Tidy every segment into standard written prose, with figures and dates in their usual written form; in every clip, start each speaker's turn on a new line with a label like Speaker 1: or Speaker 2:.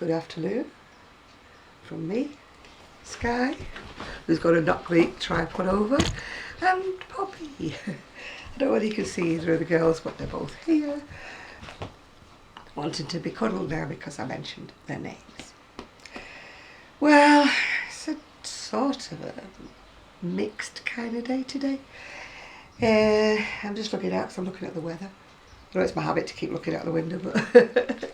Speaker 1: Good afternoon from me, Sky, who's going to knock the tripod over, and Poppy. I don't know whether you can see either of the girls, but they're both here, wanting to be cuddled now because I mentioned their names. Well, it's a sort of a mixed kind of day today. I'm just looking out because I'm looking at the weather. I know it's my habit to keep looking out the window, but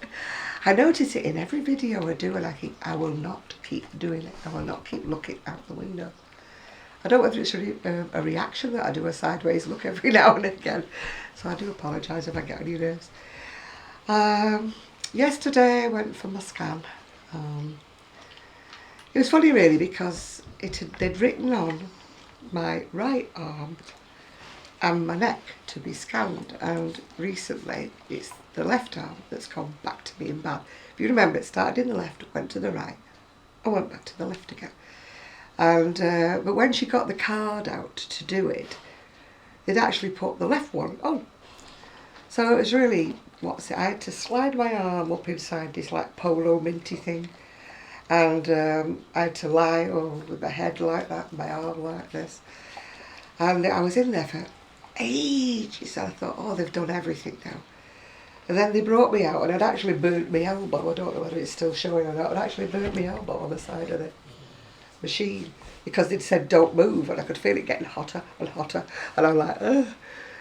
Speaker 1: I notice it in every video I do, and I will not keep doing it. I will not keep looking out the window. I don't know whether it's a reaction that I do a sideways look every now and again, so I do apologise if I get on your nerves. Yesterday I went for my scan. It was funny really because they'd written on my right arm and my neck to be scanned, and recently it's the left arm that's come back to being bad. If you remember, it started in the left, went to the right, and went back to the left again. And but when she got the card out to do it, they'd actually put the left one on. So it was really, I had to slide my arm up inside this like polo minty thing, and I had to lie with my head like that, my arm like this, and I was in there for ages. I thought, oh, they've done everything now. And then they brought me out, and I'd actually burnt my elbow. I don't know whether it's still showing or not. I'd actually burnt my elbow on the side of the machine because they'd said don't move, and I could feel it getting hotter and hotter, and I'm like, ugh.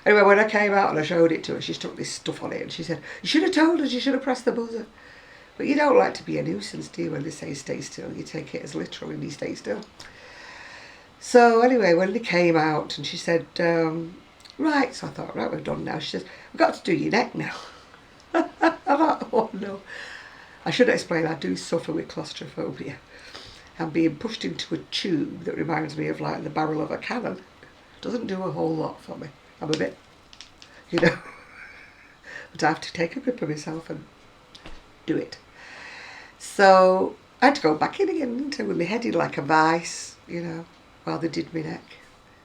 Speaker 1: Anyway, when I came out and I showed it to her, she stuck this stuff on it, and she said, you should have told us, you should have pressed the buzzer. But you don't like to be a nuisance, do you? When they say stay still, you take it as literally you stay still. So anyway, when they came out and she said, right, so I thought, right, we're done now. She says, we've got to do your neck now. I thought, oh no. I should explain, I do suffer with claustrophobia. And being pushed into a tube that reminds me of like the barrel of a cannon doesn't do a whole lot for me. I'm a bit, but I have to take a grip of myself and do it. So I had to go back in again, didn't I, with my head in like a vice, while they did my neck.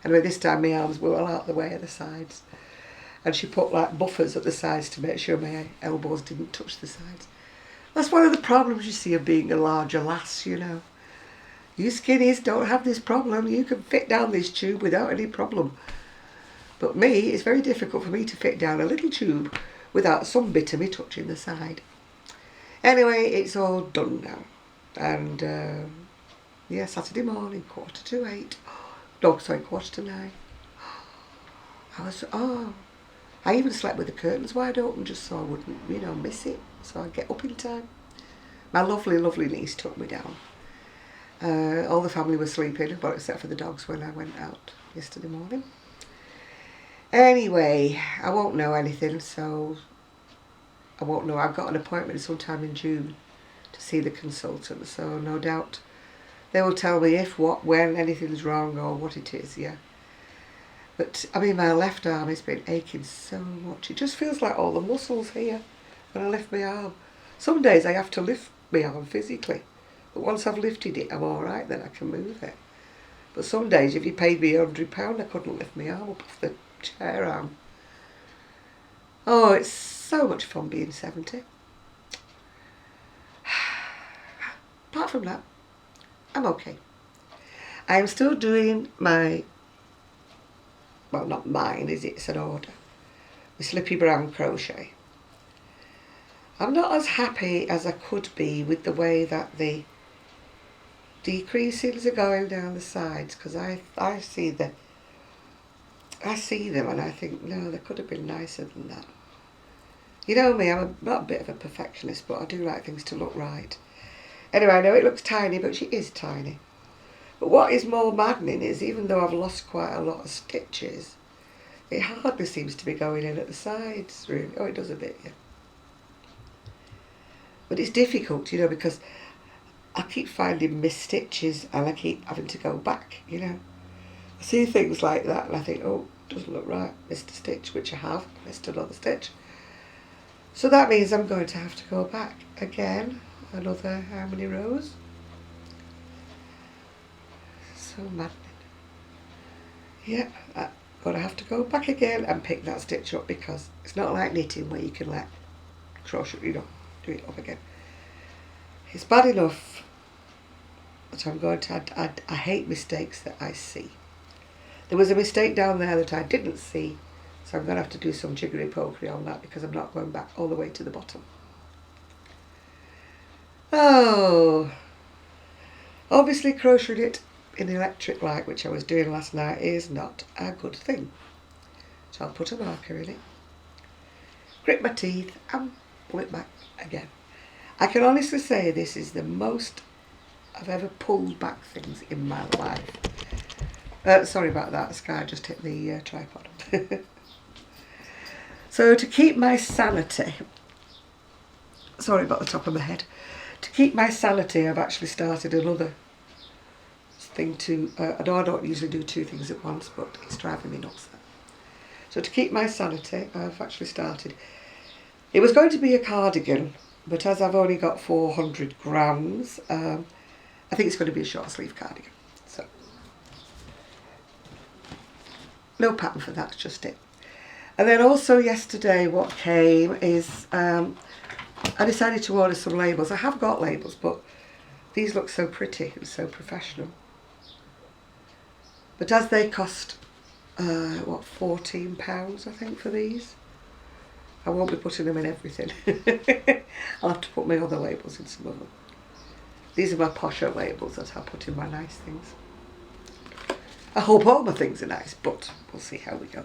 Speaker 1: Anyway, this time my arms were all out the way of the sides. And she put like buffers at the sides to make sure my elbows didn't touch the sides. That's one of the problems you see of being a larger lass, You skinnies don't have this problem. You can fit down this tube without any problem. But me, it's very difficult for me to fit down a little tube without some bit of me touching the side. Anyway, it's all done now. And yeah, Saturday morning, 7:45. No, sorry, 8:45. I even slept with the curtains wide open just so I wouldn't, miss it. So I'd get up in time. My lovely, lovely niece took me down. All the family was sleeping, but except for the dogs when I went out yesterday morning. Anyway, I won't know anything, so I won't know. I've got an appointment sometime in June to see the consultant, so no doubt they will tell me if, what, when anything's wrong or what it is, yeah. But, my left arm has been aching so much. It just feels like all the muscles here when I lift my arm. Some days I have to lift my arm physically, but once I've lifted it, I'm all right, then I can move it. But some days, if you paid me £100, I couldn't lift my arm up off the chair arm. Oh, it's so much fun being 70. Apart from that, I'm okay. I am still doing my, well, not mine, it's an order, the Slippy Brown Crochet. I'm not as happy as I could be with the way that the decreases are going down the sides, because I see them and I think, no, they could have been nicer than that. You know me, I'm not a bit of a perfectionist, but I do like things to look right. Anyway, I know it looks tiny, but she is tiny. But what is more maddening is, even though I've lost quite a lot of stitches, it hardly seems to be going in at the sides, really. Oh, it does a bit, yeah. But it's difficult, because I keep finding missed stitches and I keep having to go back, I see things like that and I think, oh, doesn't look right, missed a stitch, which I have, missed another stitch. So that means I'm going to have to go back again, another how many rows? So maddening. Yep, I'm going to have to go back again and pick that stitch up, because it's not like knitting where you can let crochet, do it up again. It's bad enough that I'm going to, I hate mistakes that I see. There was a mistake down there that I didn't see, so I'm going to have to do some jiggery pokery on that because I'm not going back all the way to the bottom. Oh, obviously crocheting it in the electric light, which I was doing last night, is not a good thing. So I'll put a marker in it, grit my teeth and pull it back again. I can honestly say this is the most I've ever pulled back things in my life. Sorry about that, Sky just hit the tripod. So to keep my sanity, sorry about the top of my head, to keep my sanity I've actually started another thing to, I know I don't usually do two things at once, but it's driving me nuts. So to keep my sanity I've actually started, it was going to be a cardigan, but as I've only got 400 grams, I think it's going to be a short sleeve cardigan. So no pattern for that, just it. And then also yesterday what came is I decided to order some labels. I have got labels, but these look so pretty and so professional. But as they cost, what, £14 I think for these, I won't be putting them in everything. I'll have to put my other labels in some of them. These are my posher labels that I'll put in my nice things. I hope all my things are nice, but we'll see how we go.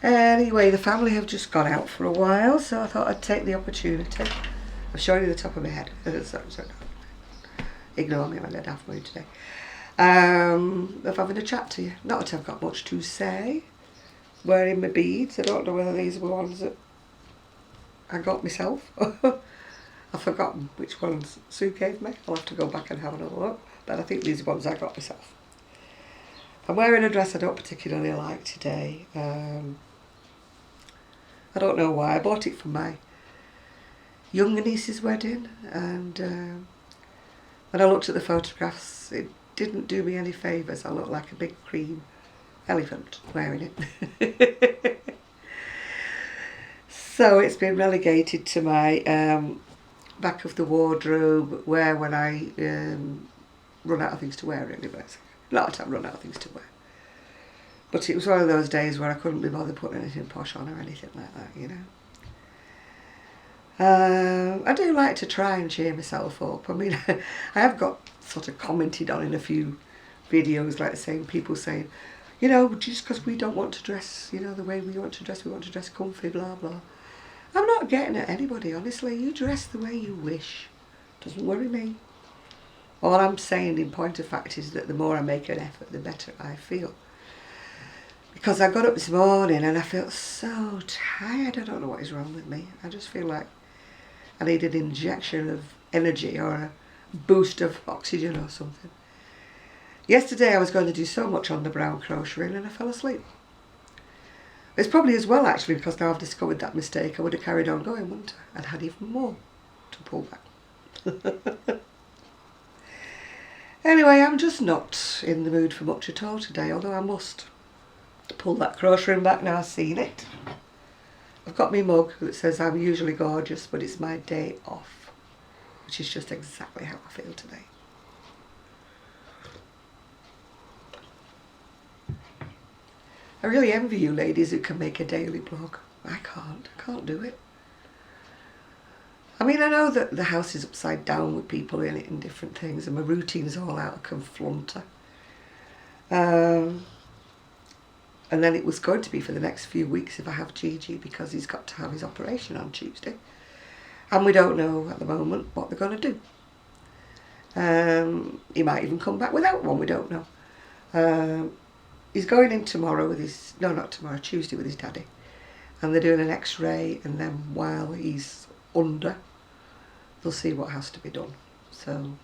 Speaker 1: Anyway, the family have just gone out for a while, so I thought I'd take the opportunity. I'm showing you the top of my head. So ignore me, I'm in a daft mood today. Of having a chat to you. Not that I've got much to say. Wearing my beads. I don't know whether these were ones that I got myself. I've forgotten which ones Sue gave me. I'll have to go back and have another look. But I think these are ones I got myself. I'm wearing a dress I don't particularly like today. I don't know why. I bought it for my younger niece's wedding, and when I looked at the photographs, it didn't do me any favours. I looked like a big green elephant wearing it. So it's been relegated to my back of the wardrobe, where when I run out of things to wear, really, basically. Not that I run out of things to wear. But it was one of those days where I couldn't be bothered putting anything posh on or anything like that, you know. I do like to try and cheer myself up. I mean, I have got sort of commented on in a few videos, like saying, people saying, you know, just because we don't want to dress, you know, the way we want to dress comfy, blah, blah. I'm not getting at anybody, honestly. You dress the way you wish. Doesn't worry me. All I'm saying in point of fact is that the more I make an effort, the better I feel. Because I got up this morning and I felt so tired. I don't know what is wrong with me. I just feel like I need an injection of energy or a boost of oxygen or something. Yesterday I was going to do so much on the brown crocheting and I fell asleep. It's probably as well actually, because now I've discovered that mistake. I would have carried on going, wouldn't I? And had even more to pull back. Anyway, I'm just not in the mood for much at all today, although I must pull that crocheting back now I've seen it. I've got my mug that says I'm usually gorgeous, but it's my day off, which is just exactly how I feel today. I really envy you ladies who can make a daily blog. I can't do it. I mean, I know that the house is upside down with people in it and different things, and my routine's all out of conflunter. And then it was going to be for the next few weeks if I have Gigi, because he's got to have his operation on Tuesday. And we don't know at the moment what they're going to do. He might even come back without one, we don't know. He's going in tomorrow with his, no, not tomorrow, Tuesday with his daddy. And they're doing an x-ray, and then while he's under, they'll see what has to be done. So,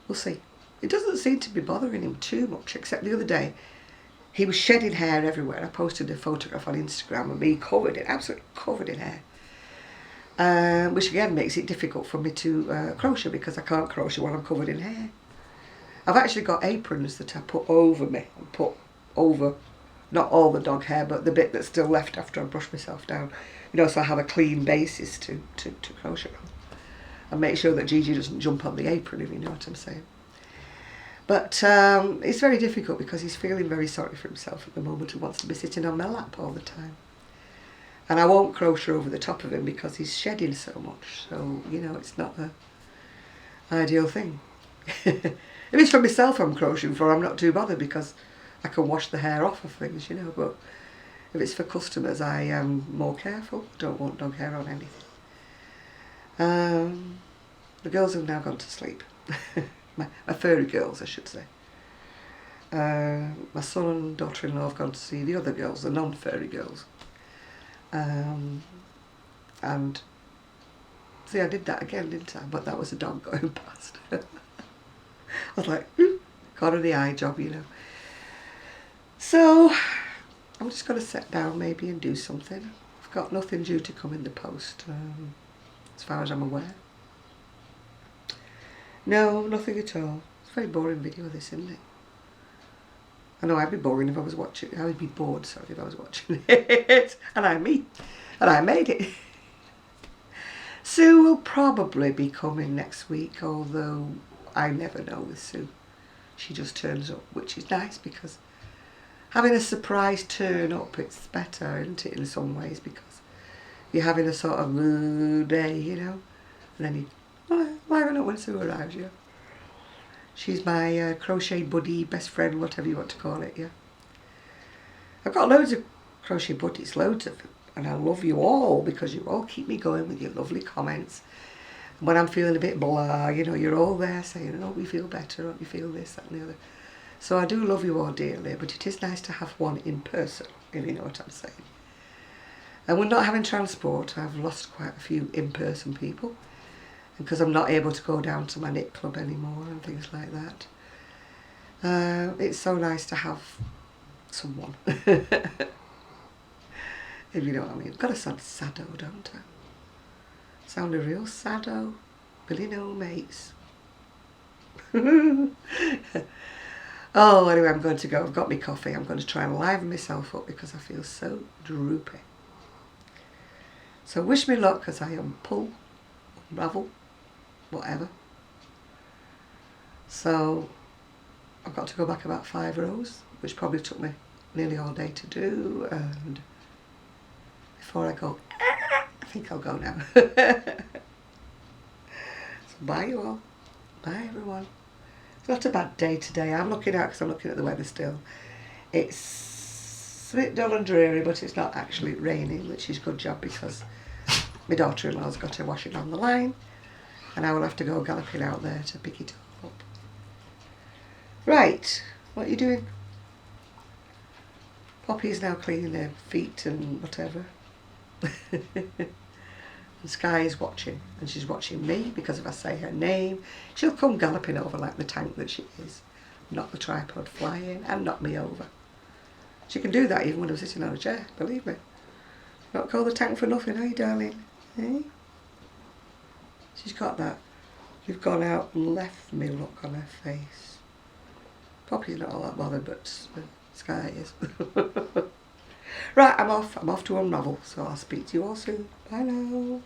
Speaker 1: we'll see. It doesn't seem to be bothering him too much, except the other day, he was shedding hair everywhere. I posted a photograph on Instagram of me covered in, absolutely covered in hair. Which again makes it difficult for me to crochet, because I can't crochet while I'm covered in hair. I've actually got aprons that I put over me, and put over, not all the dog hair, but the bit that's still left after I brush myself down. You know, so I have a clean basis to crochet on. and make sure that Gigi doesn't jump on the apron, if you know what I'm saying. But it's very difficult because he's feeling very sorry for himself at the moment and wants to be sitting on my lap all the time. And I won't crochet over the top of him because he's shedding so much. So, you know, it's not the ideal thing. If it's for myself I'm crocheting for, I'm not too bothered because I can wash the hair off of things, you know. But if it's for customers, I am more careful. Don't want dog hair on anything. The girls have now gone to sleep. my furry girls, I should say. My son and daughter-in-law have gone to see the other girls, the non-furry girls. And see, I did that again, didn't I? But that was a dog going past. I was like, got her the eye job, you know. So I'm just going to sit down maybe and do something. I've got nothing due to come in the post, as far as I'm aware. No, nothing at all. It's a very boring video, this, isn't it? I know I'd be boring if I was watching. I would be bored, sorry, if I was watching it. And I made it. Sue will probably be coming next week, although I never know with Sue. She just turns up, which is nice because having a surprise turn up, it's better, isn't it, in some ways, because you're having a sort of day, you know, and then you, I don't know when Sue arrives, yeah. She's my crochet buddy, best friend, whatever you want to call it, yeah. I've got loads of crochet buddies, loads of them, and I love you all because you all keep me going with your lovely comments. And when I'm feeling a bit blah, you know, you're all there saying, oh, we feel better, oh, we feel this, that and the other. So I do love you all dearly, but it is nice to have one in person, if you know what I'm saying. And we're not having transport. I've lost quite a few in-person people because I'm not able to go down to my knit club anymore and things like that. It's so nice to have someone, if you know what I mean. I've got to sound saddo, don't I? Sound a real saddo. Billy no mates. Oh, anyway, I'm going to go. I've got my coffee. I'm going to try and liven myself up because I feel so droopy. So wish me luck because I am pull, unravel, whatever. So I've got to go back about 5 rows, which probably took me nearly all day to do. And before I go, I think I'll go now. So bye you all. Bye everyone. It's not a bad day today. I'm looking out because I'm looking at the weather still. It's a bit dull and dreary, but it's not actually raining, which is a good job because my daughter-in-law's got her washing on the line and I will have to go galloping out there to pick it all up. Right, what are you doing? Poppy's now cleaning her feet and whatever. And Sky is watching, and she's watching me because if I say her name, she'll come galloping over like the tank that she is, knock the tripod flying and knock me over. She can do that even when I'm sitting on a chair, believe me. Not call the tank for nothing, are you, darling? Eh? She's got that you've gone out and left me look on her face. Poppy's not all that bothered, but Sky is. Right, I'm off to unravel, so I'll speak to you all soon. Bye now.